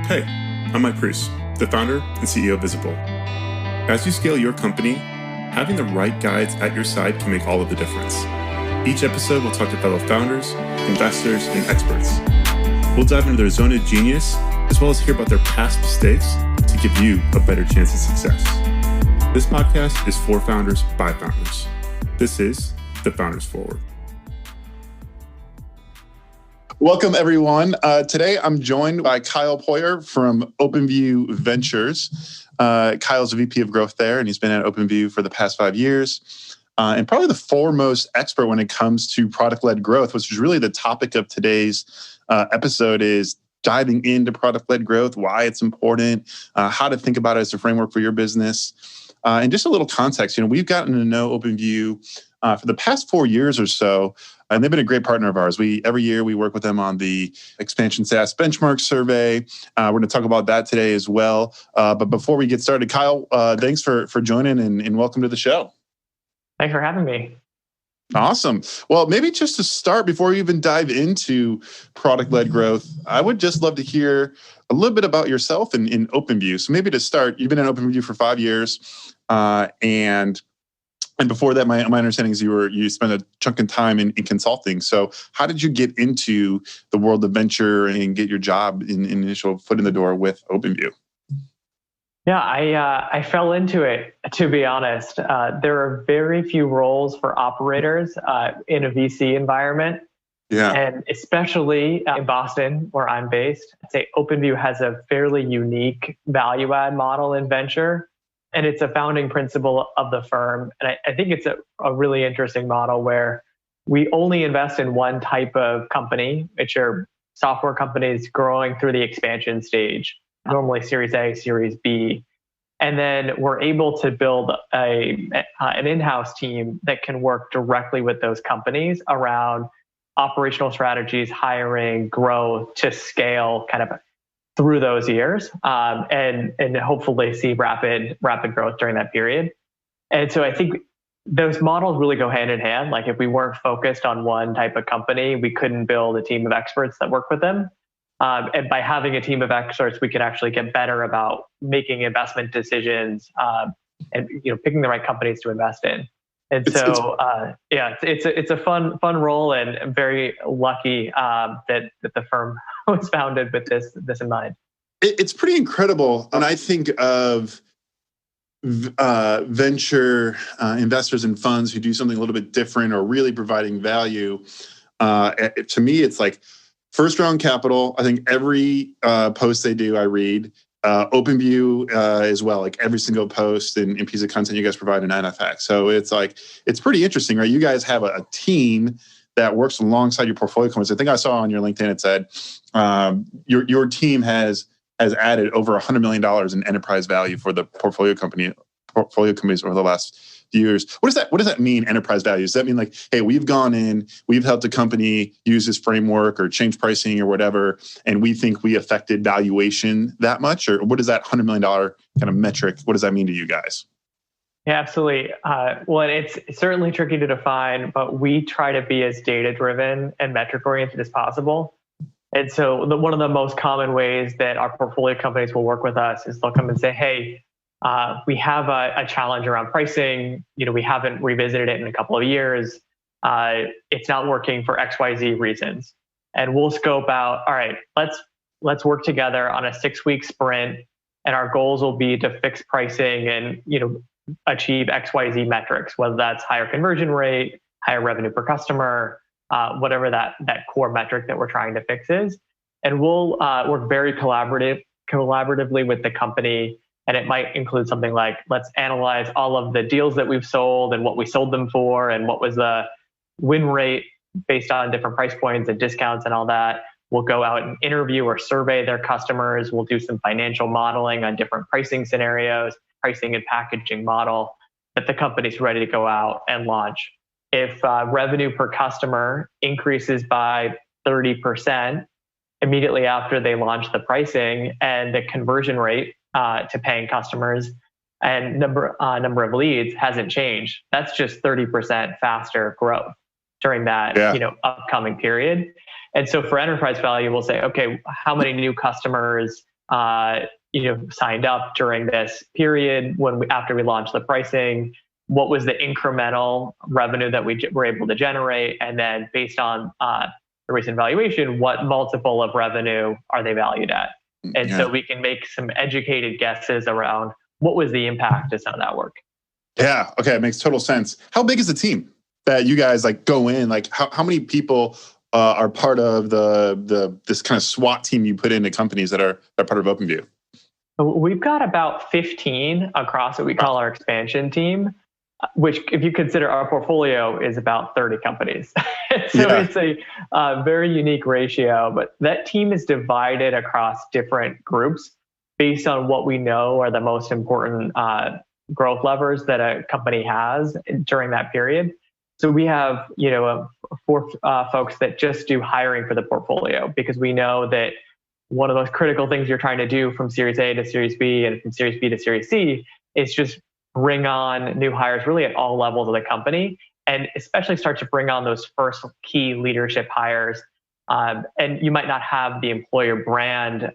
Hey, I'm Mike Priest, the founder and CEO of Visible. As you scale your company, having the right guides at your side can make all of the difference. Each episode, we'll talk to fellow founders, investors, and experts. We'll dive into their zone of genius, as well as hear about their past mistakes to give you a better chance of success. This podcast is for founders by founders. This is The Founders Forward. Welcome, everyone. Today, I'm joined by Kyle Poyar from OpenView Ventures. Kyle's a VP of growth there, and he's been at OpenView for the past 5 years. And probably the foremost expert when it comes to product-led growth, which is really the topic of today's episode, is diving into product-led growth, why it's important, how to think about it as a framework for your business. And just a little context, we've gotten to know OpenView for the past 4 years or so, and they've been a great partner of ours. Every year we work with them on the Expansion SaaS Benchmarks Survey. We're going to talk about that today as well. But before we get started, Kyle, thanks for joining and welcome to the show. Thanks for having me. Awesome. Well, maybe just to start, before we even dive into product-led growth, I would just love to hear a little bit about yourself in OpenView. So maybe to start, you've been in OpenView for 5 years, and before that, my understanding is you spent a chunk of time in consulting. So how did you get into the world of venture and get your job in initial foot in the door with OpenView? Yeah, I fell into it, to be honest. There are very few roles for operators in a VC environment. Yeah. And especially in Boston, where I'm based, I'd say OpenView has a fairly unique value add model in venture. And it's a founding principle of the firm. And I think it's a really interesting model where we only invest in one type of company, which are software companies growing through the expansion stage, normally Series A, Series B. And then we're able to build an in-house team that can work directly with those companies around operational strategies, hiring, growth to scale kind of through those years, and hopefully see rapid growth during that period. And so I think those models really go hand in hand. Like if we weren't focused on one type of company, we couldn't build a team of experts that work with them. And by having a team of experts, we can actually get better about making investment decisions and picking the right companies to invest in. And it's a fun role, and I'm very lucky that the firm was founded with this in mind. It's pretty incredible. And I think of venture investors and funds who do something a little bit different or really providing value. To me, it's like first round capital. I think every post they do, I read. OpenView as well, like every single post and piece of content you guys provide in NFX. So it's pretty interesting, right? You guys have a team that works alongside your portfolio companies. I think I saw on your LinkedIn, it said your team has added over $100 million in enterprise value for the portfolio companies over the last few years. What does that mean, enterprise value? Does that mean like, hey, we've gone in, we've helped a company use this framework or change pricing or whatever, and we think we affected valuation that much? Or what does that $100 million kind of metric, what does that mean to you guys? Yeah, absolutely. Well, it's certainly tricky to define, but we try to be as data-driven and metric-oriented as possible. And so one of the most common ways that our portfolio companies will work with us is they'll come and say, hey, we have a challenge around pricing. We haven't revisited it in a couple of years. It's not working for XYZ reasons. And we'll scope out, all right, let's work together on a 6-week sprint. And our goals will be to fix pricing and, achieve XYZ metrics, whether that's higher conversion rate, higher revenue per customer, whatever that core metric that we're trying to fix is. And we'll work very collaboratively with the company. And it might include something like, let's analyze all of the deals that we've sold and what we sold them for and what was the win rate based on different price points and discounts and all that. We'll go out and interview or survey their customers. We'll do some financial modeling on different pricing scenarios, pricing and packaging model that the company's ready to go out and launch. If revenue per customer increases by 30% immediately after they launch the pricing, and the conversion rate to paying customers and number of leads hasn't changed, that's just 30% faster growth during that upcoming period. And so for enterprise value, we'll say, okay, how many new customers signed up during this period after we launched the pricing, what was the incremental revenue that we were able to generate, and then based on the recent valuation, what multiple of revenue are they valued at? And so we can make some educated guesses around what was the impact of some of that work. Yeah. Okay. It makes total sense. How big is the team that you guys go in? How many people are part of this kind of SWAT team you put into companies that are part of OpenView? We've got about 15 across what we call our expansion team, which, if you consider our portfolio, is about 30 companies. It's a very unique ratio, but that team is divided across different groups based on what we know are the most important growth levers that a company has during that period. So we have, 4 folks that just do hiring for the portfolio, because we know that one of those critical things you're trying to do from Series A to Series B and from Series B to Series C is just bring on new hires really at all levels of the company, and especially start to bring on those first key leadership hires. And you might not have the employer brand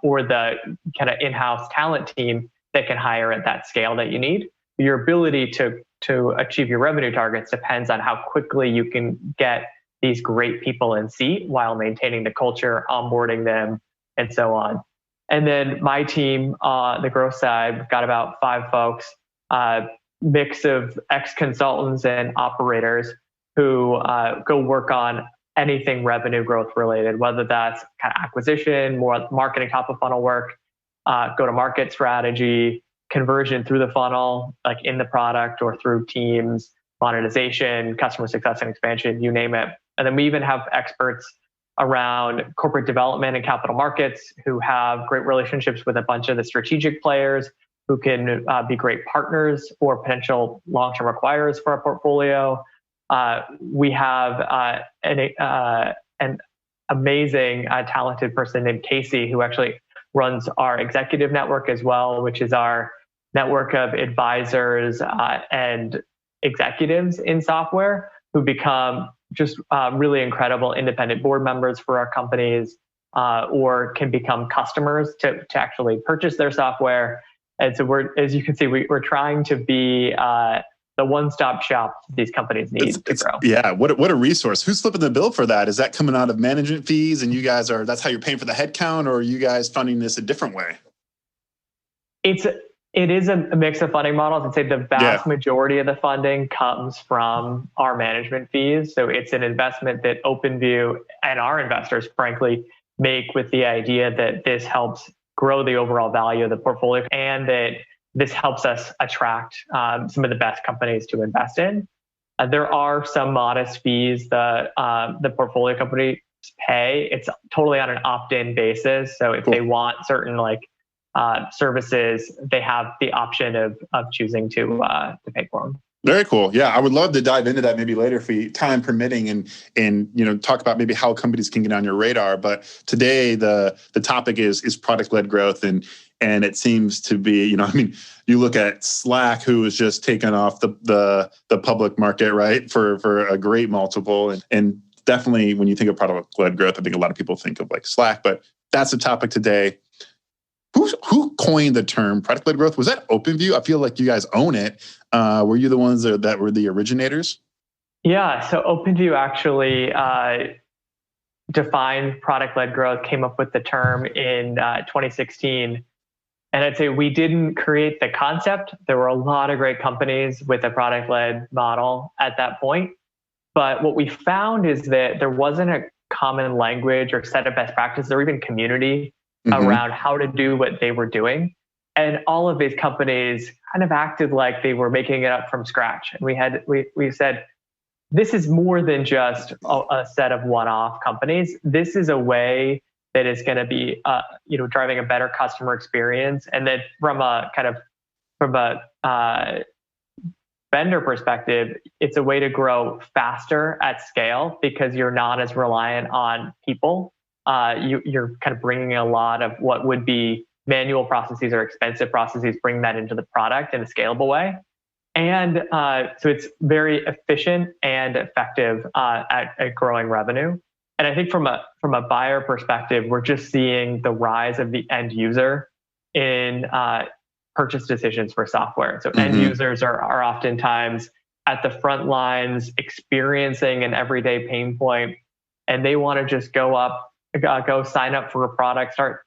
or the kind of in-house talent team that can hire at that scale that you need. Your ability to achieve your revenue targets depends on how quickly you can get these great people in seat while maintaining the culture, onboarding them, and so on. And then my team, the growth side, we've got about 5 folks, mix of ex-consultants and operators who go work on anything revenue growth related, whether that's kind of acquisition, more marketing, top of funnel work, go-to-market strategy, conversion through the funnel, like in the product or through teams, monetization, customer success and expansion, you name it. And then we even have experts around corporate development and capital markets who have great relationships with a bunch of the strategic players who can be great partners or potential long-term acquirers for our portfolio. We have an amazing, talented person named Casey who actually runs our executive network as well, which is our network of advisors and executives in software who become just really incredible independent board members for our companies, or can become customers to actually purchase their software. And so as you can see, we're trying to be the one-stop shop these companies need to grow. Yeah, what a resource. Who's flipping the bill for that? Is that coming out of management fees and you guys that's how you're paying for the headcount, or are you guys funding this a different way? It is a mix of funding models. I'd say the vast majority of the funding comes from our management fees. So it's an investment that OpenView and our investors, frankly, make with the idea that this helps grow the overall value of the portfolio and that this helps us attract some of the best companies to invest in. There are some modest fees that the portfolio companies pay. It's totally on an opt-in basis. So if they want certain services, they have the option of choosing to pay for them. Very cool. Yeah, I would love to dive into that maybe later if time permitting, and talk about maybe how companies can get on your radar. But today the topic is product-led growth, and it seems to be, you look at Slack, who was just taken off the public market, right, for a great multiple, and definitely when you think of product-led growth, I think a lot of people think of Slack, but that's the topic today. Who coined the term product-led growth? Was that OpenView? I feel like you guys own it. Were you the ones that were the originators? Yeah, so OpenView actually defined product-led growth, came up with the term in 2016. And I'd say we didn't create the concept. There were a lot of great companies with a product-led model at that point. But what we found is that there wasn't a common language or set of best practices or even community around how to do what they were doing. And all of these companies kind of acted like they were making it up from scratch. And we said, this is more than just a set of one-off companies. This is a way that is going to be, driving a better customer experience. And then from a vendor perspective, it's a way to grow faster at scale because you're not as reliant on people. You're kind of bringing a lot of what would be manual processes or expensive processes, bring that into the product in a scalable way. And so it's very efficient and effective at growing revenue. And I think from a buyer perspective, we're just seeing the rise of the end user in purchase decisions for software. So end users are oftentimes at the front lines experiencing an everyday pain point, and they want to just go sign up for a product, start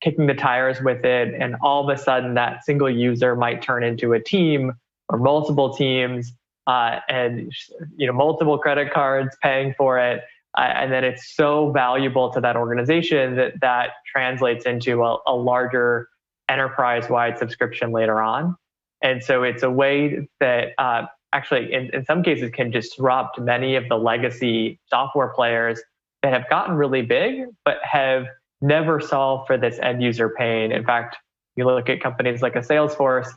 kicking the tires with it, and all of a sudden that single user might turn into a team or multiple teams, and multiple credit cards paying for it, and then it's so valuable to that organization that translates into a larger enterprise-wide subscription later on. And so it's a way that actually in some cases can disrupt many of the legacy software players that have gotten really big but have never solved for this end user pain. In fact, you look at companies like a Salesforce,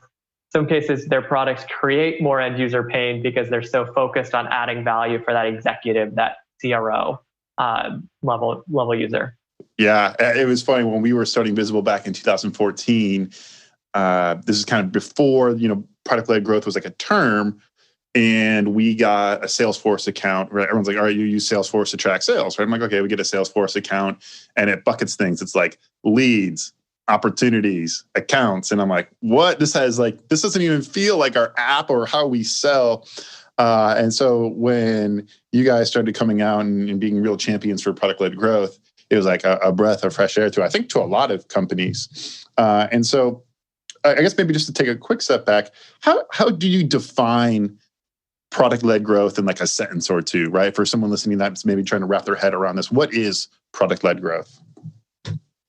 some cases their products create more end user pain because they're so focused on adding value for that executive, that CRO level user. Yeah, it was funny when we were starting Visible back in 2014. This is kind of before product-led growth was like a term, and we got a Salesforce account. Right, everyone's like, "All right, you use Salesforce to track sales." Right? I'm like, "Okay, we get a Salesforce account, and it buckets things. It's like leads, opportunities, accounts," and I'm like, "What? This doesn't even feel like our app or how we sell." And so when you guys started coming out and being real champions for product-led growth, it was like a breath of fresh air to a lot of companies. And so I guess maybe just to take a quick step back, how do you define product-led growth in like a sentence or two, right? For someone listening that's maybe trying to wrap their head around this, what is product-led growth?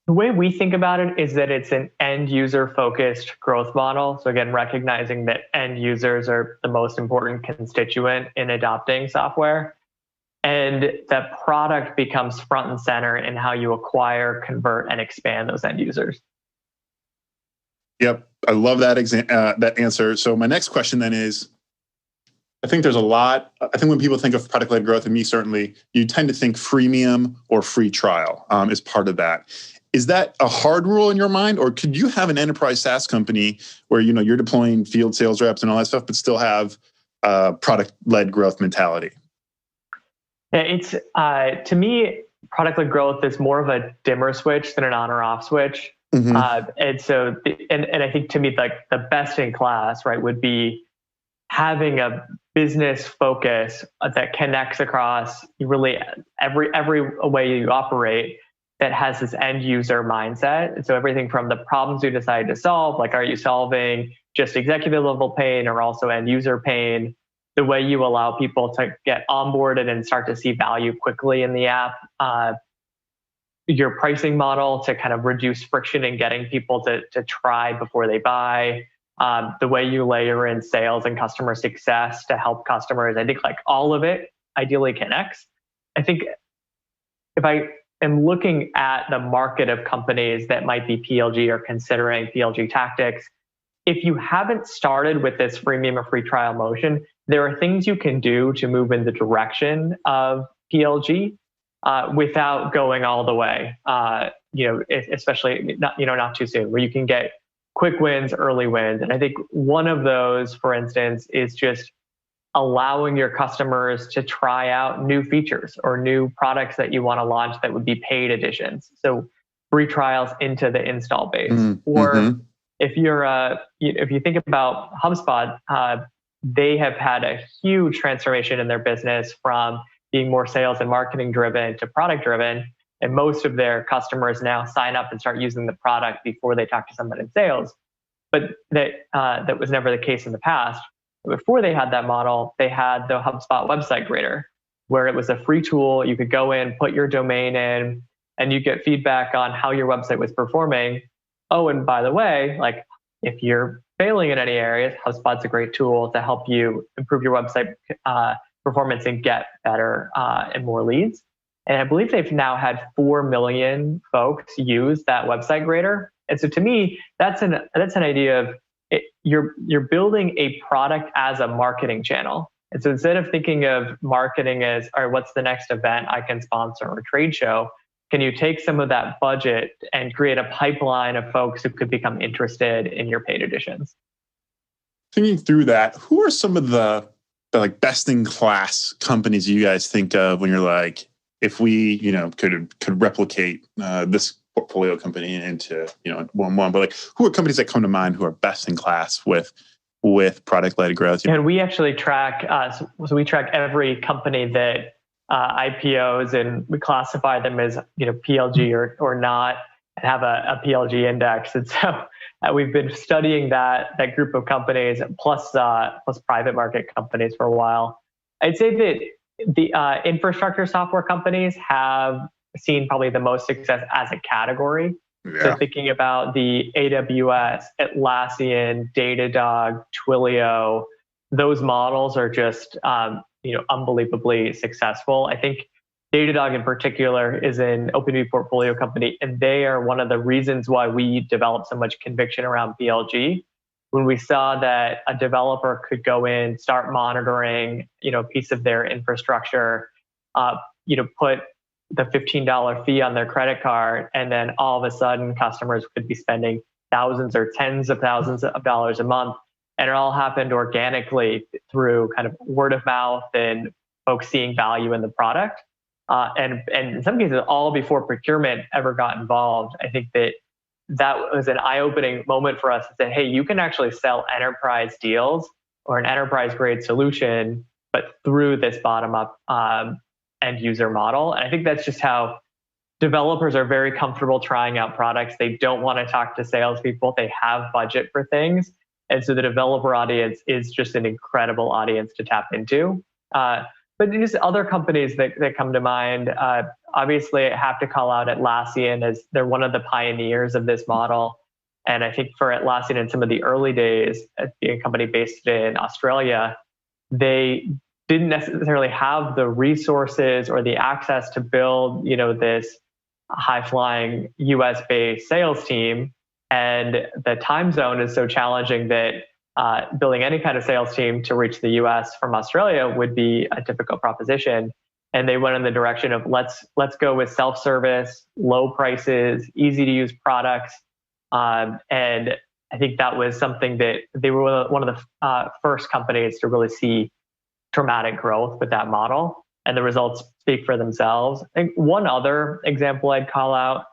The way we think about it is that it's an end user focused growth model. So again, recognizing that end users are the most important constituent in adopting software, and that product becomes front and center in how you acquire, convert, and expand those end users. Yep, I love that answer. So my next question then is, I think when people think of product-led growth, and me certainly, you tend to think freemium or free trial is part of that. Is that a hard rule in your mind, or could you have an enterprise SaaS company where you're deploying field sales reps and all that stuff, but still have product-led growth mentality? Yeah, it's to me, product-led growth is more of a dimmer switch than an on or off switch. And I think to me, like the best in class, right, would be having a business focus that connects across really every way you operate, that has this end user mindset. And so everything from the problems you decide to solve, like are you solving just executive level pain or also end user pain, the way you allow people to get onboarded and start to see value quickly in the app, your pricing model to kind of reduce friction in getting people to try before they buy, the way you layer in sales and customer success to help customers. I think like all of it ideally connects. I think if I am looking at the market of companies that might be PLG or considering PLG tactics, if you haven't started with this freemium or free trial motion, there are things you can do to move in the direction of PLG without going all the way. Especially not too soon, where you can get quick wins, early wins. And I think one of those, for instance, is just allowing your customers to try out new features or new products that you want to launch that would be paid additions. So free trials into the install base. Or if you think about HubSpot, they have had a huge transformation in their business from being more sales and marketing driven to product driven. And most of their customers now sign up and start using the product before they talk to someone in sales. But that was never the case in the past. Before they had that model, they had the HubSpot website grader, where it was a free tool. You could go in, put your domain in, and you get feedback on how your website was performing. Oh, and by the way, like if you're failing in any areas, HubSpot's a great tool to help you improve your website performance and get better and more leads. And I believe they've now had 4 million folks use that website grader. And so to me, that's an idea of you're building a product as a marketing channel. And so instead of thinking of marketing as, all right, what's the next event I can sponsor or trade show? Can you take some of that budget and create a pipeline of folks who could become interested in your paid editions? Thinking through that, who are some of the like best in class companies you guys think of when you're like, if we, could replicate this portfolio company into, one. But like, who are companies that come to mind who are best in class with product-led growth? And we actually track, so we track every company that IPOs, and we classify them as, PLG or not, and have a PLG index. And so we've been studying that group of companies plus private market companies for a while. I'd say that the infrastructure software companies have seen probably the most success as a category. Yeah. So thinking about the AWS, Atlassian, Datadog, Twilio, those models are just unbelievably successful. I think Datadog in particular is an OpenView portfolio company, and they are one of the reasons why we developed so much conviction around PLG. When we saw that a developer could go in, start monitoring, a piece of their infrastructure, put the $15 fee on their credit card, and then all of a sudden customers could be spending thousands or tens of thousands of dollars a month. And it all happened organically through kind of word of mouth and folks seeing value in the product. And in some cases, all before procurement ever got involved. I think that was an eye-opening moment for us to say, hey, you can actually sell enterprise deals or an enterprise-grade solution, but through this bottom-up end-user model. And I think that's just how developers are very comfortable trying out products. They don't want to talk to salespeople. They have budget for things. And so the developer audience is just an incredible audience to tap into. But just other companies that come to mind, obviously I have to call out Atlassian as they're one of the pioneers of this model. And I think for Atlassian in some of the early days, being a company based in Australia, they didn't necessarily have the resources or the access to build, this high-flying US-based sales team. And the time zone is so challenging that building any kind of sales team to reach the US from Australia would be a difficult proposition. And they went in the direction of let's go with self-service, low prices, easy to use products. And I think that was something that they were one of the first companies to really see dramatic growth with that model. And the results speak for themselves. I think one other example I'd call out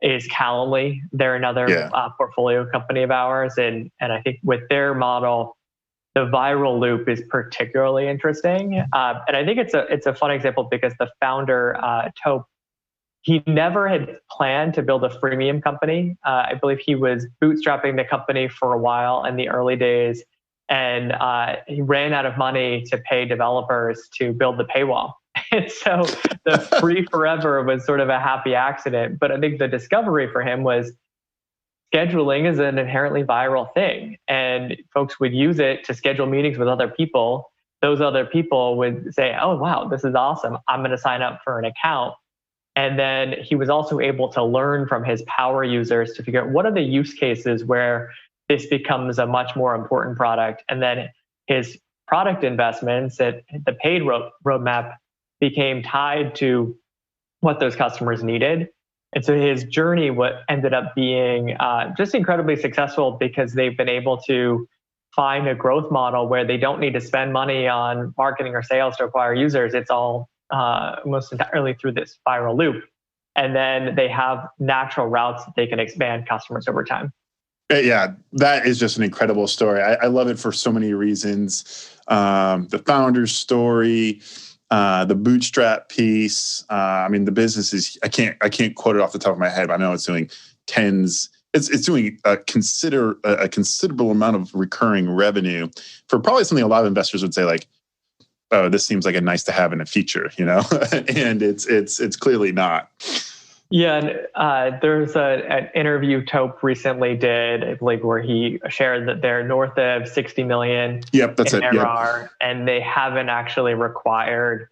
is Calendly. They're another portfolio company of ours. And I think with their model, the viral loop is particularly interesting. And I think it's a fun example because the founder, Tope, he never had planned to build a freemium company. I believe he was bootstrapping the company for a while in the early days. And he ran out of money to pay developers to build the paywall. And so the free forever was sort of a happy accident. But I think the discovery for him was scheduling is an inherently viral thing. And folks would use it to schedule meetings with other people. Those other people would say, oh, wow, this is awesome. I'm going to sign up for an account. And then he was also able to learn from his power users to figure out what are the use cases where this becomes a much more important product. And then his product investments at the paid roadmap became tied to what those customers needed. And so his journey ended up being just incredibly successful because they've been able to find a growth model where they don't need to spend money on marketing or sales to acquire users. It's all almost entirely through this viral loop. And then they have natural routes that they can expand customers over time. Yeah, that is just an incredible story. I love it for so many reasons. The founder's story, the bootstrap piece. I mean, the business is, I can't quote it off the top of my head, but I know it's doing tens. It's doing a considerable amount of recurring revenue for probably something a lot of investors would say like, oh, this seems like a nice to have in a feature, and it's clearly not. Yeah, and there's an interview Tope recently did, I believe, where he shared that they're north of 60 million that's in it. ARR, and they haven't actually required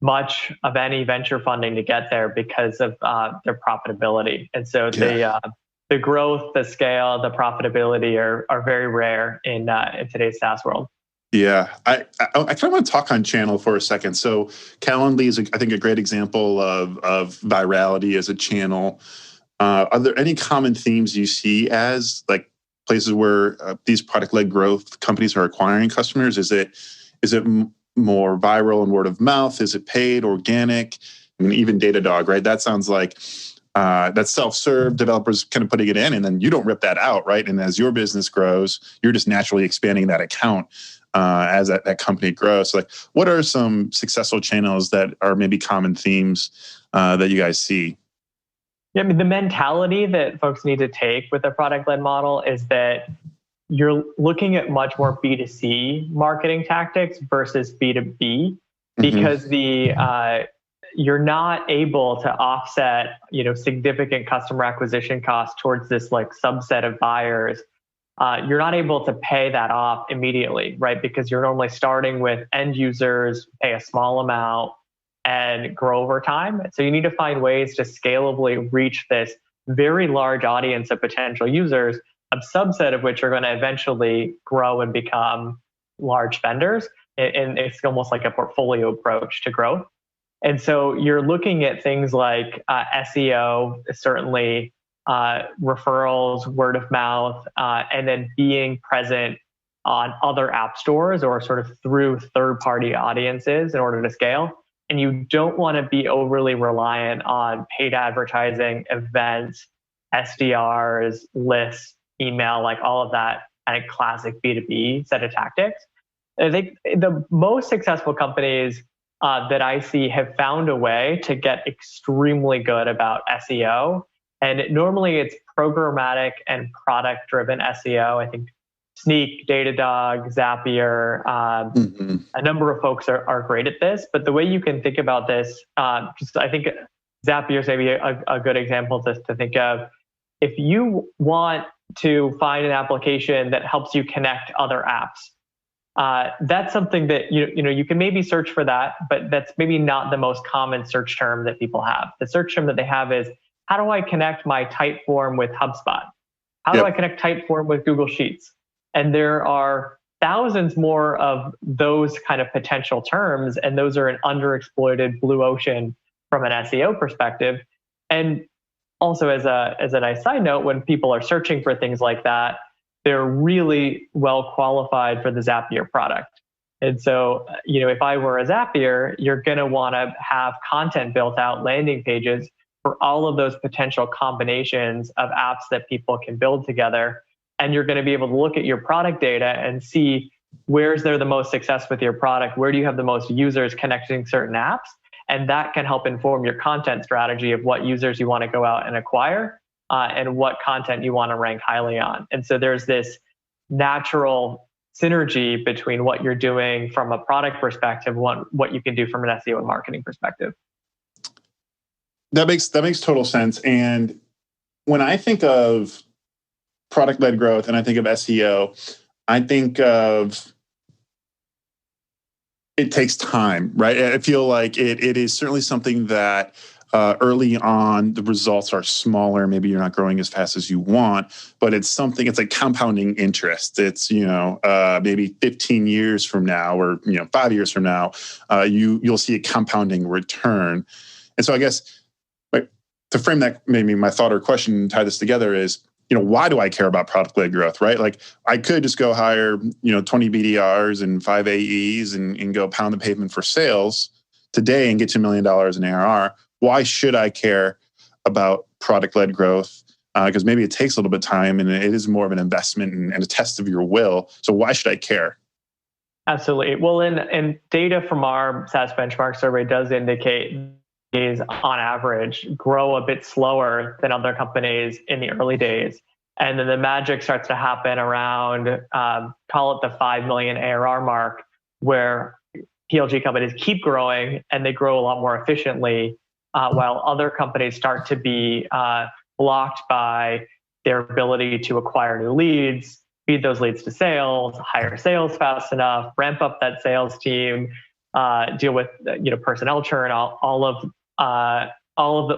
much of any venture funding to get there because of their profitability. And so the growth, the scale, the profitability are very rare in today's SaaS world. Yeah, I kind of want to talk on channel for a second. So Calendly is, I think, a great example of virality as a channel. Are there any common themes you see as like places where these product-led growth companies are acquiring customers? Is it more viral and word of mouth? Is it paid, organic? mean, even Datadog, right? That sounds like that's self-serve, developers kind of putting it in, and then you don't rip that out, right? And as your business grows, you're just naturally expanding that account as that company grows. So like, what are some successful channels that are maybe common themes that you guys see? Yeah, I mean, the mentality that folks need to take with a product-led model is that you're looking at much more B2C marketing tactics versus B2B, because you're not able to offset, significant customer acquisition costs towards this like subset of buyers. You're not able to pay that off immediately, right? Because you're normally starting with end users, pay a small amount, and grow over time. So you need to find ways to scalably reach this very large audience of potential users, a subset of which are going to eventually grow and become large spenders. And it's almost like a portfolio approach to growth. And so you're looking at things like SEO, certainly referrals, word of mouth, and then being present on other app stores or sort of through third-party audiences in order to scale. And you don't want to be overly reliant on paid advertising, events, SDRs, lists, email, like all of that kind of classic B2B set of tactics. I think the most successful companies that I see have found a way to get extremely good about SEO. And normally it's programmatic and product-driven SEO. I think Sneak, Datadog, Zapier, a number of folks are great at this. But the way you can think about this, I think Zapier is maybe a good example to think of. If you want to find an application that helps you connect other apps, that's something that you can maybe search for that, but that's maybe not the most common search term that people have. The search term that they have is, how do I connect my Typeform with Hubspot? How do I connect Typeform with Google Sheets? And there are thousands more of those kind of potential terms, and those are an underexploited blue ocean from an SEO perspective. And also, as a nice side note, when people are searching for things like that, they're really well qualified for the Zapier product. And so, if I were a Zapier, you're going to want to have content built out, landing pages for all of those potential combinations of apps that people can build together. And you're going to be able to look at your product data and see where's there the most success with your product, where do you have the most users connecting certain apps, and that can help inform your content strategy of what users you want to go out and acquire and what content you want to rank highly on. And so there's this natural synergy between what you're doing from a product perspective, what you can do from an SEO and marketing perspective. That makes total sense. And when I think of product-led growth and I think of SEO, I think of it takes time, right? I feel like it is certainly something that early on the results are smaller. Maybe you're not growing as fast as you want, but it's like compounding interest. It's maybe 15 years from now or 5 years from now, you'll see a compounding return. And so I guess to frame that, maybe my thought or question and tie this together is, why do I care about product-led growth, right? Like I could just go hire, 20 BDRs and 5 AEs and go pound the pavement for sales today and get to $1 million in ARR. Why should I care about product-led growth? Because maybe it takes a little bit of time and it is more of an investment and a test of your will. So why should I care? Absolutely. Well, and data from our SaaS Benchmark Survey does indicate is on average grow a bit slower than other companies in the early days. And then the magic starts to happen around, call it the 5 million ARR mark, where PLG companies keep growing and they grow a lot more efficiently, while other companies start to be blocked by their ability to acquire new leads, feed those leads to sales, hire sales fast enough, ramp up that sales team, deal with personnel churn, all of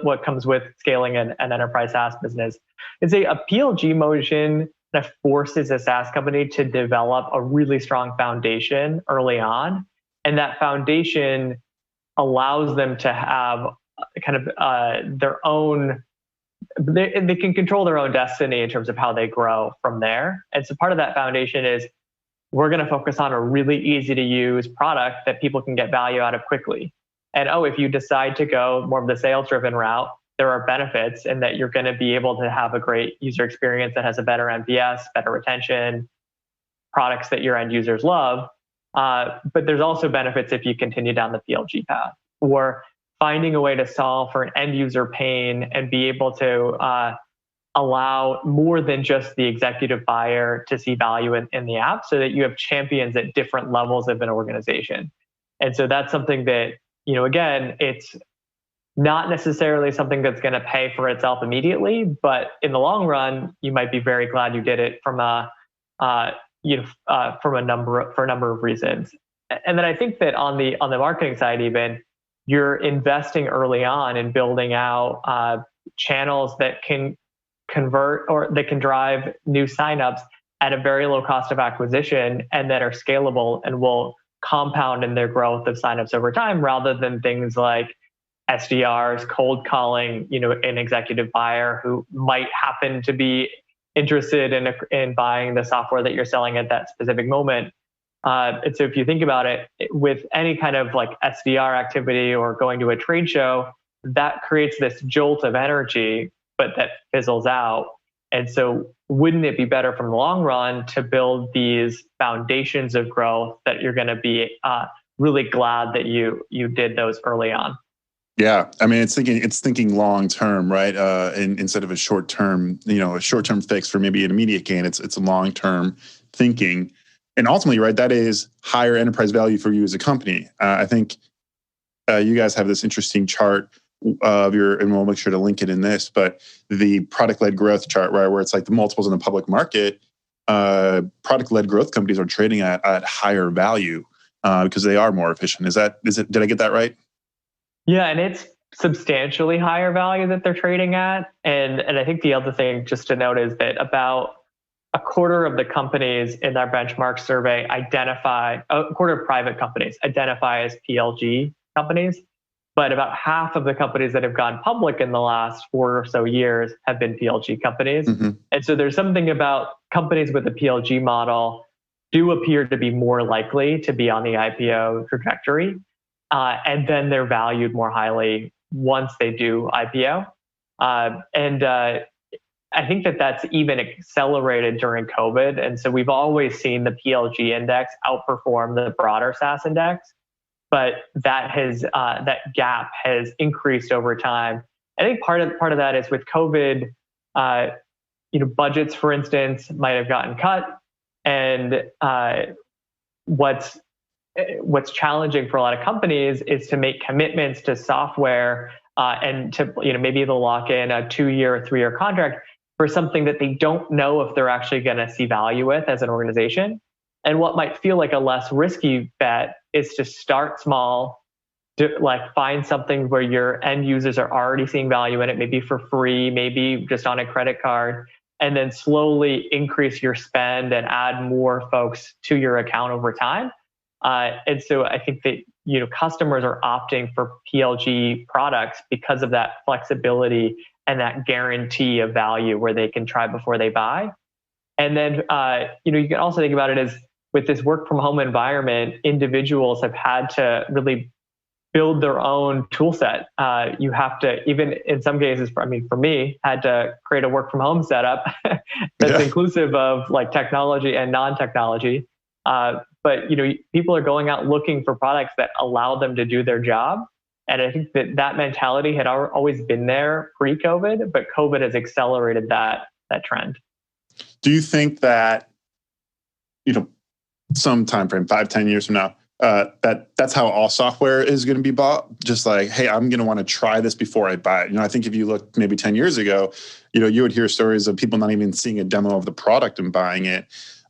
what comes with scaling an enterprise SaaS business. It's a PLG motion that forces a SaaS company to develop a really strong foundation early on, and that foundation allows them to have kind of their own. They can control their own destiny in terms of how they grow from there. And so part of that foundation is we're going to focus on a really easy to use product that people can get value out of quickly. And if you decide to go more of the sales driven route, there are benefits in that you're going to be able to have a great user experience that has a better NPS, better retention, products that your end users love. But there's also benefits if you continue down the PLG path, or finding a way to solve for an end user pain and be able to allow more than just the executive buyer to see value in the app, so that you have champions at different levels of an organization. And so that's something that, again, it's not necessarily something that's going to pay for itself immediately, but in the long run, you might be very glad you did it for a number of reasons. And then I think that on the marketing side, even, you're investing early on in building out channels that can convert or that can drive new signups at a very low cost of acquisition, and that are scalable and will compound in their growth of signups over time, rather than things like SDRs cold calling, an executive buyer who might happen to be interested in buying the software that you're selling at that specific moment. And so if you think about it, with any kind of like SDR activity or going to a trade show, that creates this jolt of energy, but that fizzles out. And so wouldn't it be better from the long run to build these foundations of growth that you're going to be really glad that you did those early on? Yeah, I mean, it's thinking long term, right? And instead of a short term, a short term fix for maybe an immediate gain, it's a long term thinking, and ultimately, right, that is higher enterprise value for you as a company. I think you guys have this interesting chart of and we'll make sure to link it in this, but the product-led growth chart, right, where it's like the multiples in the public market, product-led growth companies are trading at higher value because they are more efficient. Is it? Did I get that right? Yeah, and it's substantially higher value that they're trading at. And I think the other thing just to note is that about a quarter of the companies in our benchmark survey a quarter of private companies identify as PLG companies, but about half of the companies that have gone public in the last 4 or so years have been PLG companies. Mm-hmm. And so there's something about companies with a PLG model do appear to be more likely to be on the IPO trajectory. And then they're valued more highly once they do IPO. I think that that's even accelerated during COVID. And so we've always seen the PLG index outperform the broader SaaS index, but that gap has increased over time. I think part of that is with COVID, budgets, for instance, might have gotten cut, and what's challenging for a lot of companies is to make commitments to software and to maybe they'll lock in a 2-year or 3-year contract for something that they don't know if they're actually going to see value with as an organization. And what might feel like a less risky bet is to start small, find something where your end users are already seeing value in it, maybe for free, maybe just on a credit card, and then slowly increase your spend and add more folks to your account over time. And so I think that customers are opting for PLG products because of that flexibility and that guarantee of value where they can try before they buy. And then you can also think about it as with this work from home environment, individuals have had to really build their own tool set. You have to, even in some cases, for me, had to create a work from home setup that's inclusive of like technology and non-technology. But people are going out looking for products that allow them to do their job. And I think that mentality had always been there pre-COVID, but COVID has accelerated that trend. Do you think that, some time frame, 5-10 years from now, that's how all software is going to be bought? Just like, hey, I'm going to want to try this before I buy it. I think if you look maybe 10 years ago, you would hear stories of people not even seeing a demo of the product and buying it.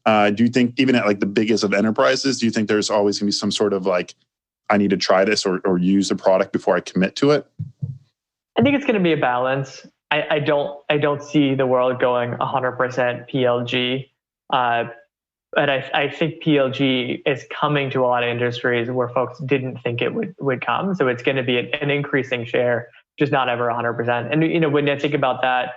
Do you think even at like the biggest of enterprises, do you think there's always going to be some sort of like, I need to try this or use the product before I commit to it? I think it's going to be a balance. I don't see the world going 100% PLG. But I think PLG is coming to a lot of industries where folks didn't think it would come. So it's going to be an increasing share, just not ever 100%. And when I think about that,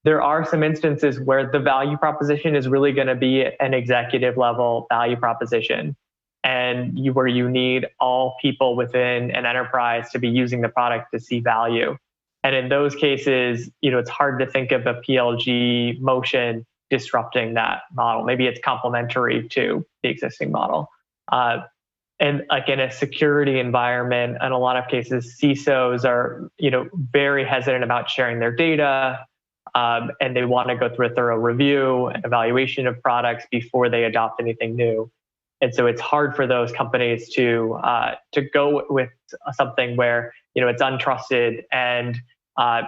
there are some instances where the value proposition is really going to be an executive level value proposition. and where you need all people within an enterprise to be using the product to see value. And in those cases, it's hard to think of a PLG motion disrupting that model. Maybe it's complementary to the existing model. And like in a security environment, in a lot of cases, CISOs are, very hesitant about sharing their data, and they want to go through a thorough review and evaluation of products before they adopt anything new. And so it's hard for those companies to go with something where it's untrusted and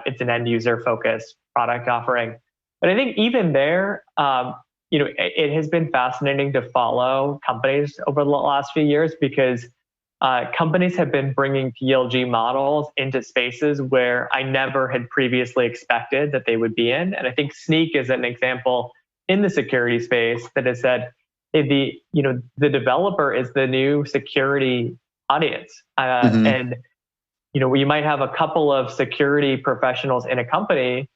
it's an end user focused product offering. But I think even there, it has been fascinating to follow companies over the last few years because companies have been bringing PLG models into spaces where I never had previously expected that they would be in. And I think Sneak is an example in the security space that has said, hey, the developer is the new security audience. And, you might have a couple of security professionals in a company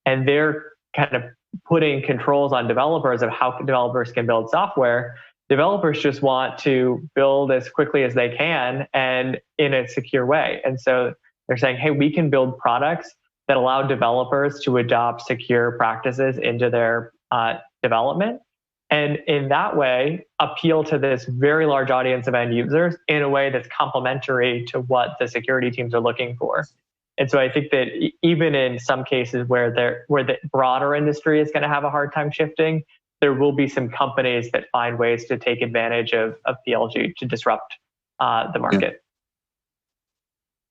and they're kind of putting controls on developers of how developers can build software. Developers just want to build as quickly as they can and in a secure way. And so they're saying, hey, we can build products that allow developers to adopt secure practices into their development. And in that way, appeal to this very large audience of end users in a way that's complementary to what the security teams are looking for. And so I think that even in some cases where the broader industry is going to have a hard time shifting, there will be some companies that find ways to take advantage of PLG to disrupt the market.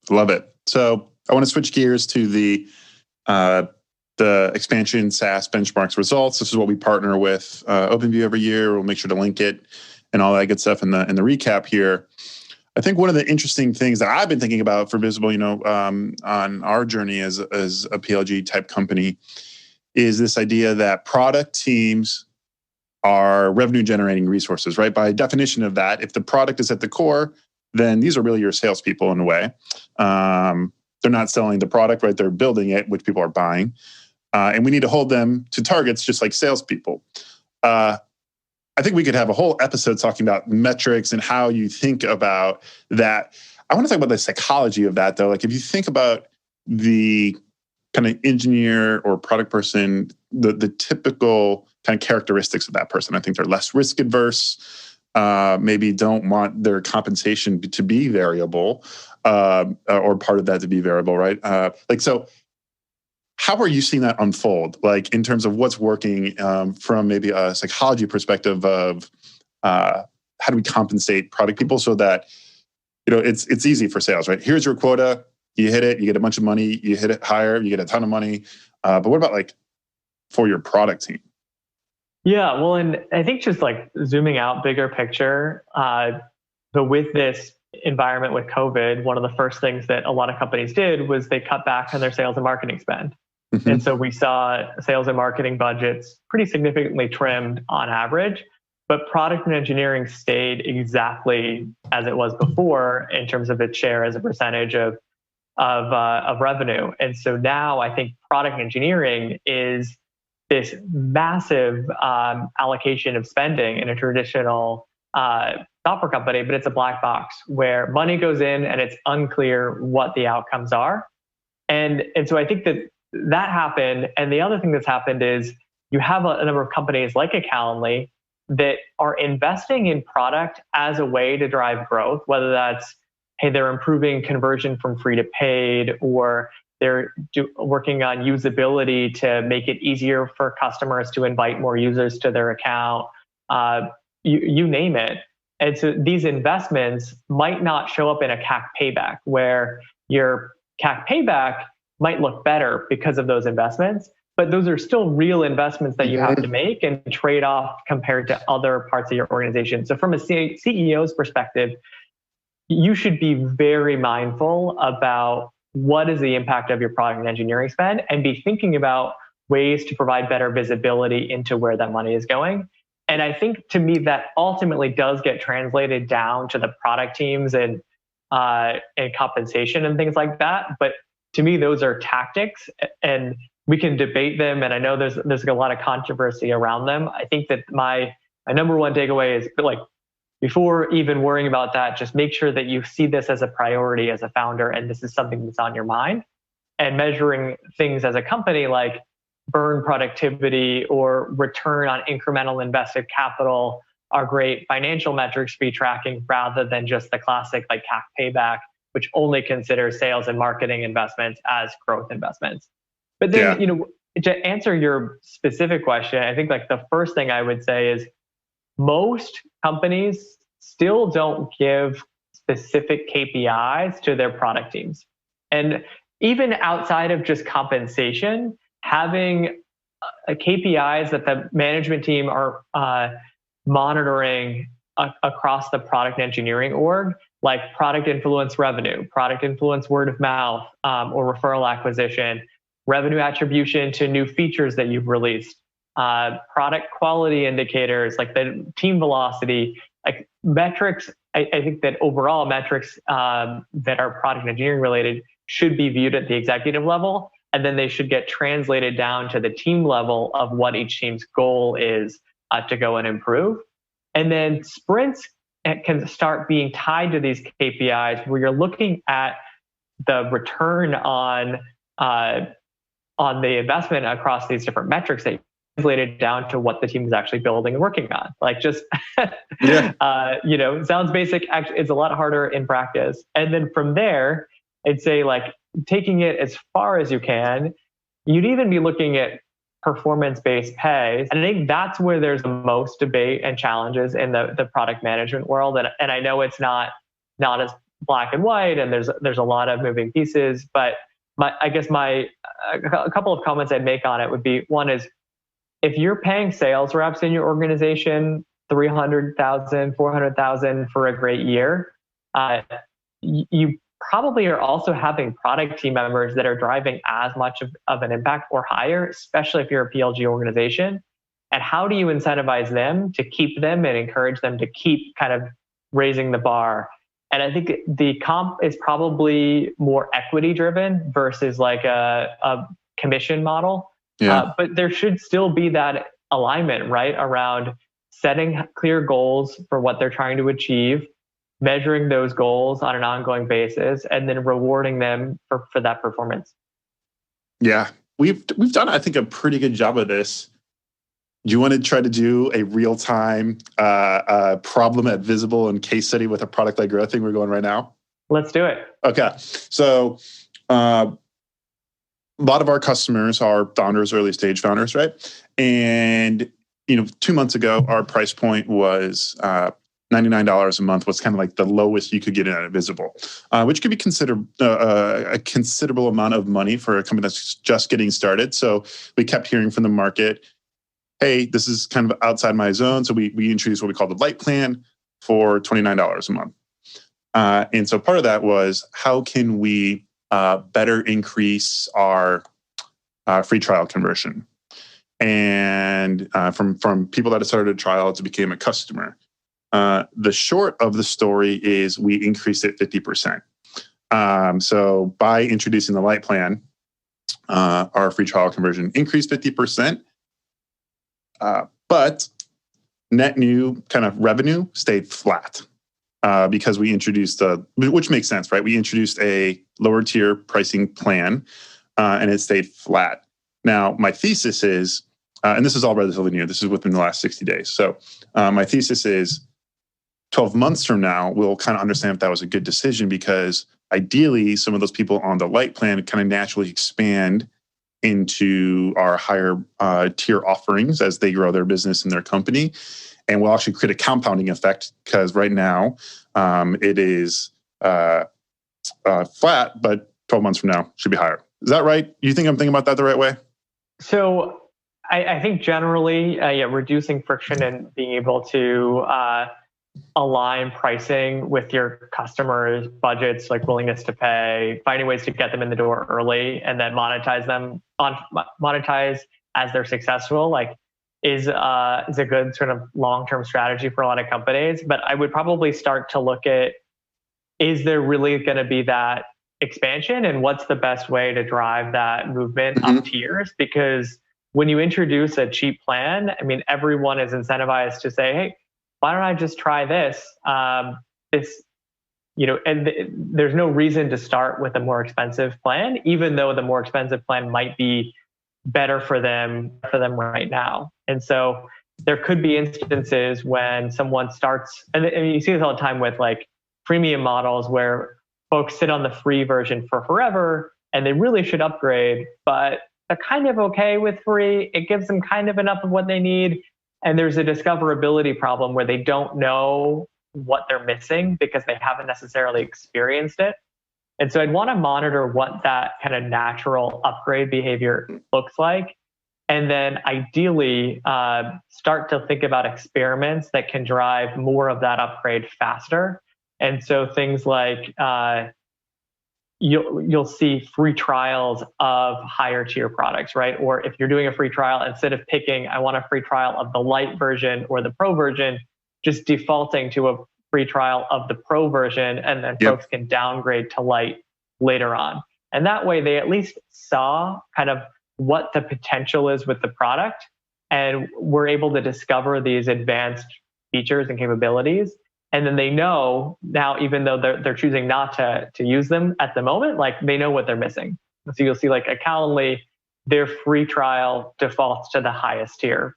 Yeah. Love it. So I want to switch gears to the Expansion SaaS Benchmarks results. This is what we partner with OpenView every year. We'll make sure to link it and all that good stuff in the recap here. I think one of the interesting things that I've been thinking about for Visible, on our journey as a PLG type company, is this idea that product teams are revenue generating resources, right? By definition of that, if the product is at the core, then these are really your salespeople in a way. They're not selling the product, right? They're building it, which people are buying. And we need to hold them to targets just like salespeople. I think we could have a whole episode talking about metrics and how you think about that. I want to talk about the psychology of that, though. Like if you think about the kind of engineer or product person, the typical kind of characteristics of that person, I think they're less risk adverse, maybe don't want their compensation to be variable, or part of that to be variable, right? So how are you seeing that unfold, like in terms of what's working from maybe a psychology perspective of how do we compensate product people so that, it's easy for sales, right? Here's your quota, you hit it, you get a bunch of money, you hit it higher, you get a ton of money. But what about like for your product team? Yeah, well, and I think just like zooming out bigger picture, but with this environment with COVID, one of the first things that a lot of companies did was they cut back on their sales and marketing spend. Mm-hmm. And so we saw sales and marketing budgets pretty significantly trimmed on average, but product and engineering stayed exactly as it was before in terms of its share as a percentage of revenue. And so now I think product engineering is this massive allocation of spending in a traditional software company, but it's a black box where money goes in and it's unclear what the outcomes are. And so I think that happened. And the other thing that's happened is you have a number of companies like a Calendly that are investing in product as a way to drive growth, whether that's, hey, they're improving conversion from free to paid, or they're working on usability to make it easier for customers to invite more users to their account, you name it. And so these investments might not show up in a CAC payback, where your CAC payback might look better because of those investments, but those are still real investments that you have to make and trade off compared to other parts of your organization. So from a CEO's perspective, you should be very mindful about what is the impact of your product and engineering spend, and be thinking about ways to provide better visibility into where that money is going. And I think to me that ultimately does get translated down to the product teams and compensation and things like that. But to me, those are tactics, and we can debate them. And I know there's a lot of controversy around them. I think that my number one takeaway is like before even worrying about that, just make sure that you see this as a priority as a founder, and this is something that's on your mind. And measuring things as a company like burn productivity or return on incremental invested capital are great financial metrics to be tracking, rather than just the classic like CAC payback, which only considers sales and marketing investments as growth investments. But then, to answer your specific question, I think like the first thing I would say is most companies still don't give specific KPIs to their product teams. And even outside of just compensation, having KPIs that the management team are monitoring across the product engineering org, like product influence revenue, product influence word of mouth, or referral acquisition, revenue attribution to new features that you've released, product quality indicators like the team velocity, like metrics. I think that overall metrics that are product engineering related should be viewed at the executive level, and then they should get translated down to the team level of what each team's goal is to go and improve. And then sprints can start being tied to these KPIs where you're looking at the return on the investment across these different metrics that translated down to what the team is actually building and working on. Like just, sounds basic. Actually, it's a lot harder in practice. And then from there, I'd say like taking it as far as you can, you'd even be looking at performance-based pay. And I think that's where there's the most debate and challenges in the product management world. And I know it's not as black and white, and there's a lot of moving pieces, but a couple of comments I'd make on it would be, one is, if you're paying sales reps in your organization $300,000, $400,000 for a great year, you probably are also having product team members that are driving as much of an impact or higher, especially if you're a PLG organization. And how do you incentivize them to keep them and encourage them to keep kind of raising the bar? And I think the comp is probably more equity driven versus like a commission model. Yeah. But there should still be that alignment, right, around setting clear goals for what they're trying to achieve, measuring those goals on an ongoing basis, and then rewarding them for that performance. Yeah, we've done, I think, a pretty good job of this. Do you want to try to do a real-time problem at Visible and case study with a product-led growth thing we're going right now? Let's do it. Okay. So a lot of our customers are founders, early-stage founders, right? And 2 months ago, our price point was $99 a month, was kind of like the lowest you could get in at Visible, which could be considered a considerable amount of money for a company that's just getting started. So we kept hearing from the market, hey, this is kind of outside my zone. So we introduced what we call the light plan for $29 a month. And so part of that was, how can we better increase our free trial conversion? And from people that had started a trial to became a customer. The short of the story is we increased it 50%. So by introducing the light plan, our free trial conversion increased 50%. But net new kind of revenue stayed flat because we introduced which makes sense, right? We introduced a lower tier pricing plan and it stayed flat. Now, my thesis is, and this is all relatively new, this is within the last 60 days. So my thesis is 12 months from now, we'll kind of understand if that was a good decision, because ideally some of those people on the light plan kind of naturally expand into our higher tier offerings as they grow their business and their company. And we'll actually create a compounding effect, because right now it is flat, but 12 months from now should be higher. Is that right? You think I'm thinking about that the right way? So I think generally, reducing friction and being able to align pricing with your customers' budgets, like willingness to pay, finding ways to get them in the door early and then monetize as they're successful, like is a good sort of long-term strategy for a lot of companies. But I would probably start to look at, is there really going to be that expansion, and what's the best way to drive that movement up tiers? Because when you introduce a cheap plan, I mean, everyone is incentivized to say, hey, why don't I just try this? There's no reason to start with a more expensive plan, even though the more expensive plan might be better for them right now. And so there could be instances when someone starts, and you see this all the time with like freemium models where folks sit on the free version for forever and they really should upgrade, but they're kind of okay with free. It gives them kind of enough of what they need. And there's a discoverability problem where they don't know what they're missing because they haven't necessarily experienced it. And so I'd want to monitor what that kind of natural upgrade behavior looks like. And then ideally start to think about experiments that can drive more of that upgrade faster. And so things like you'll see free trials of higher tier products, right? Or if you're doing a free trial, instead of picking, I want a free trial of the light version or the pro version, just defaulting to a free trial of the pro version, and then folks can downgrade to light later on. And that way they at least saw kind of what the potential is with the product, and we're able to discover these advanced features and capabilities. And then they know now, even though they're choosing not to use them at the moment, like they know what they're missing. So you'll see like at Calendly, their free trial defaults to the highest tier.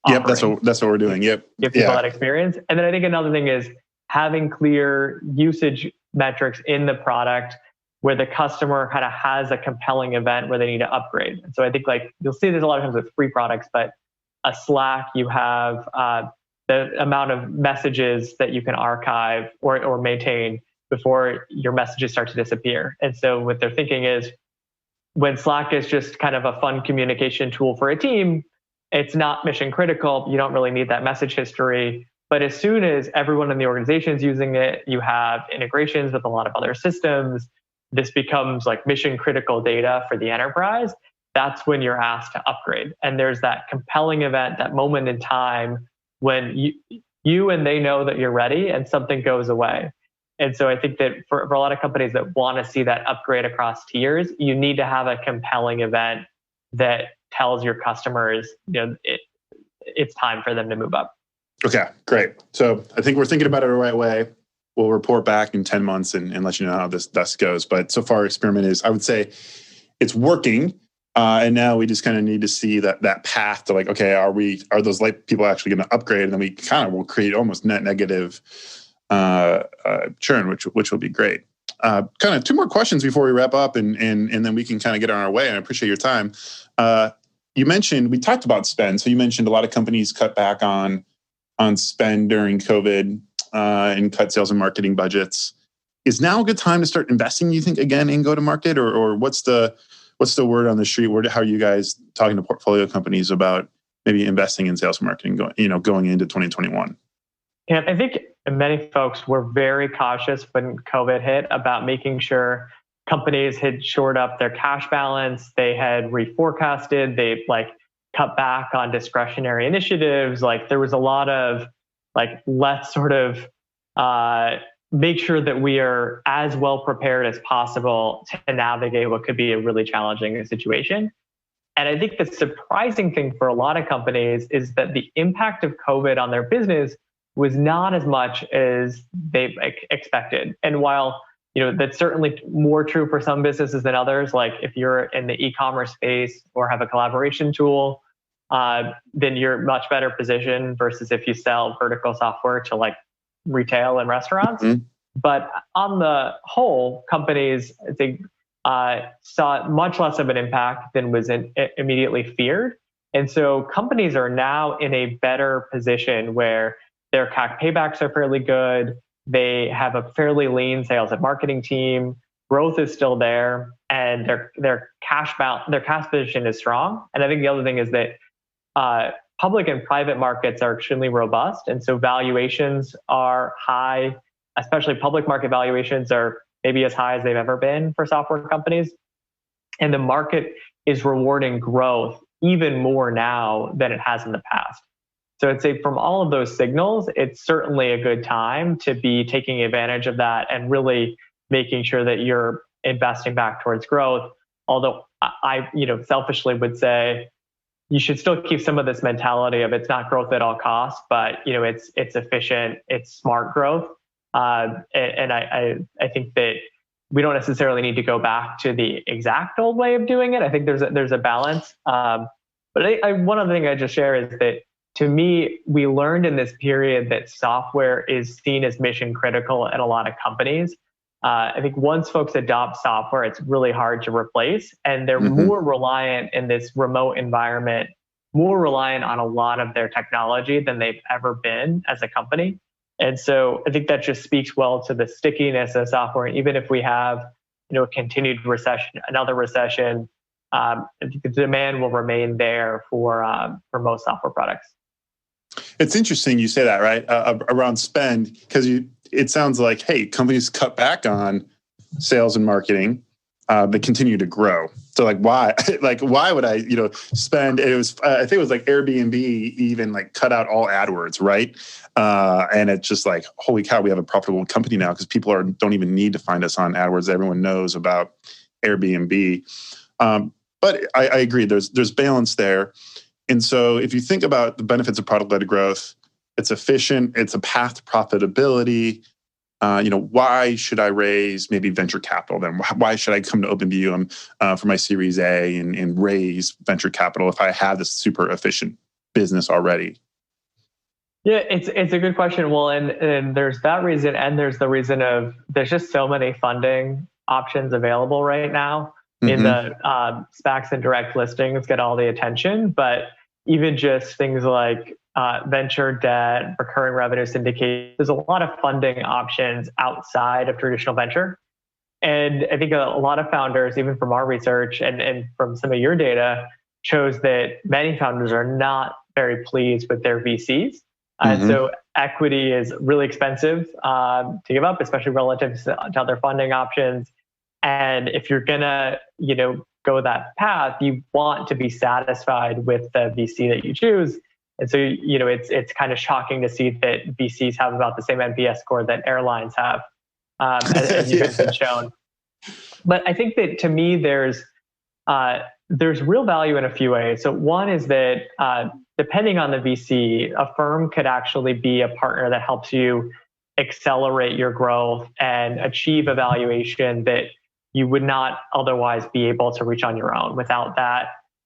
Yep, that's what we're doing. Yep. Give people that experience. And then I think another thing is having clear usage metrics in the product where the customer kind of has a compelling event where they need to upgrade. And so I think like you'll see this a lot of times with free products, but a Slack, you have the amount of messages that you can archive or maintain before your messages start to disappear. And so what they're thinking is when Slack is just kind of a fun communication tool for a team, it's not mission critical. You don't really need that message history. But as soon as everyone in the organization is using it, you have integrations with a lot of other systems. This becomes like mission critical data for the enterprise. That's when you're asked to upgrade. And there's that compelling event, that moment in time when you and they know that you're ready and something goes away. And so I think that for a lot of companies that want to see that upgrade across tiers, you need to have a compelling event that tells your customers, it's time for them to move up. Okay, great. So I think we're thinking about it the right way. We'll report back in 10 months and let you know how this goes. But so far, experiment is, I would say, it's working. And now we just kind of need to see that path to like, okay, are those light people actually going to upgrade? And then we kind of will create almost net negative churn, which will be great. Kind of two more questions before we wrap up, and then we can kind of get on our way. And I appreciate your time. We talked about spend. So you mentioned a lot of companies cut back on spend during COVID and cut sales and marketing budgets. Is now a good time to start investing, you think, again in go-to-market, or what's the word on the street? How are you guys talking to portfolio companies about maybe investing in sales and marketing going into 2021? Yeah, I think many folks were very cautious when COVID hit about making sure companies had shored up their cash balance. They had reforecasted. They cut back on discretionary initiatives. There was a lot of let's sort of make sure that we are as well prepared as possible to navigate what could be a really challenging situation. And I think the surprising thing for a lot of companies is that the impact of COVID on their business was not as much as they expected. And while that's certainly more true for some businesses than others, like if you're in the e-commerce space or have a collaboration tool, then you're much better positioned versus if you sell vertical software to retail and restaurants. Mm-hmm. But on the whole, companies, I think, saw much less of an impact than was immediately feared. And so companies are now in a better position where their CAC paybacks are fairly good. They have a fairly lean sales and marketing team. Growth is still there, and their cash position is strong. And I think the other thing is that public and private markets are extremely robust, and so valuations are high. Especially public market valuations are maybe as high as they've ever been for software companies, and the market is rewarding growth even more now than it has in the past. So I'd say from all of those signals, it's certainly a good time to be taking advantage of that and really making sure that you're investing back towards growth. Although I selfishly would say, you should still keep some of this mentality of it's not growth at all costs, but it's efficient, it's smart growth. And I think that we don't necessarily need to go back to the exact old way of doing it. I think there's a balance. But one other thing I just share is that, to me, we learned in this period that software is seen as mission critical at a lot of companies. I think once folks adopt software, it's really hard to replace, and they're more reliant in this remote environment, more reliant on a lot of their technology than they've ever been as a company. And so I think that just speaks well to the stickiness of software. Even if we have, a continued recession, another recession, I think the demand will remain there for most software products. It's interesting you say that, right? Around spend, because it sounds like, hey, companies cut back on sales and marketing, but continue to grow. So why? Why would I, spend? It was, I think it was like Airbnb even cut out all AdWords, right? And it's just like, holy cow, we have a profitable company now because people don't even need to find us on AdWords. Everyone knows about Airbnb. But I agree, there's balance there. And so if you think about the benefits of product-led growth, it's efficient, it's a path to profitability. Why should I raise maybe venture capital then? Why should I come to OpenView for my Series A and raise venture capital if I have this super efficient business already? Yeah, it's a good question. Well, and there's that reason, and there's the reason of there's just so many funding options available right now. In the SPACs and direct listings get all the attention, but even just things like venture debt, recurring revenue syndicate, there's a lot of funding options outside of traditional venture. And I think a lot of founders, even from our research and from some of your data, shows that many founders are not very pleased with their VCs. And so equity is really expensive to give up, especially relative to other funding options. And if you're gonna, go that path, you want to be satisfied with the VC that you choose. And so, it's kind of shocking to see that VCs have about the same NPS score that airlines have, as you guys have shown. But I think that, to me, there's real value in a few ways. So one is that depending on the VC, a firm could actually be a partner that helps you accelerate your growth and achieve a valuation that you would not otherwise be able to reach on your own without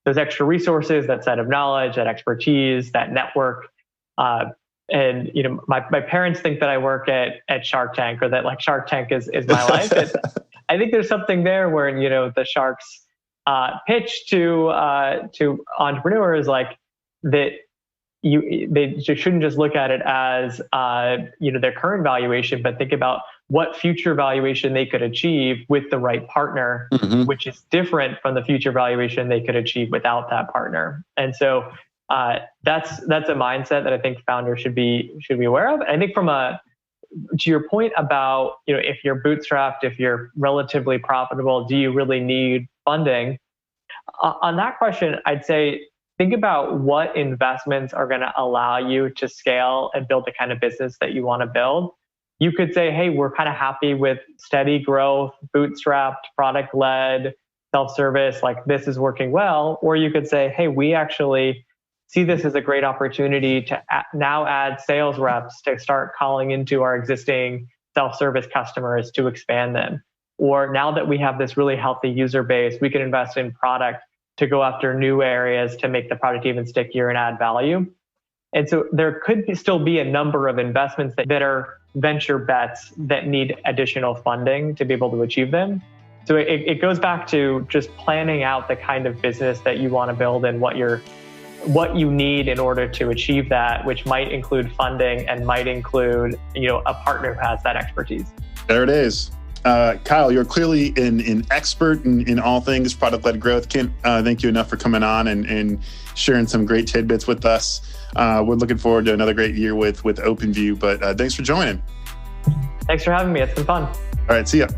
those extra resources, that set of knowledge, that expertise, that network. And my parents think that I work at Shark Tank, or that Shark Tank is my life. I think there's something there where the sharks pitch to entrepreneurs that they shouldn't just look at it as their current valuation, but think about what future valuation they could achieve with the right partner, which is different from the future valuation they could achieve without that partner. And so that's a mindset that I think founders should be aware of. I think to your point about if you're bootstrapped, if you're relatively profitable, do you really need funding? On that question, I'd say think about what investments are going to allow you to scale and build the kind of business that you want to build. You could say, hey, we're kind of happy with steady growth, bootstrapped, product-led, self-service, this is working well. Or you could say, hey, we actually see this as a great opportunity to now add sales reps to start calling into our existing self-service customers to expand them. Or now that we have this really healthy user base, we can invest in product to go after new areas to make the product even stickier and add value. And so there could still be a number of investments that are venture bets that need additional funding to be able to achieve them. So it goes back to just planning out the kind of business that you want to build and what you need in order to achieve that, which might include funding and might include a partner who has that expertise. There it is. Kyle, you're clearly an expert in all things product-led growth. Can't thank you enough for coming on and sharing some great tidbits with us. We're looking forward to another great year with OpenView, but thanks for joining. Thanks for having me. It's been fun. All right, see ya.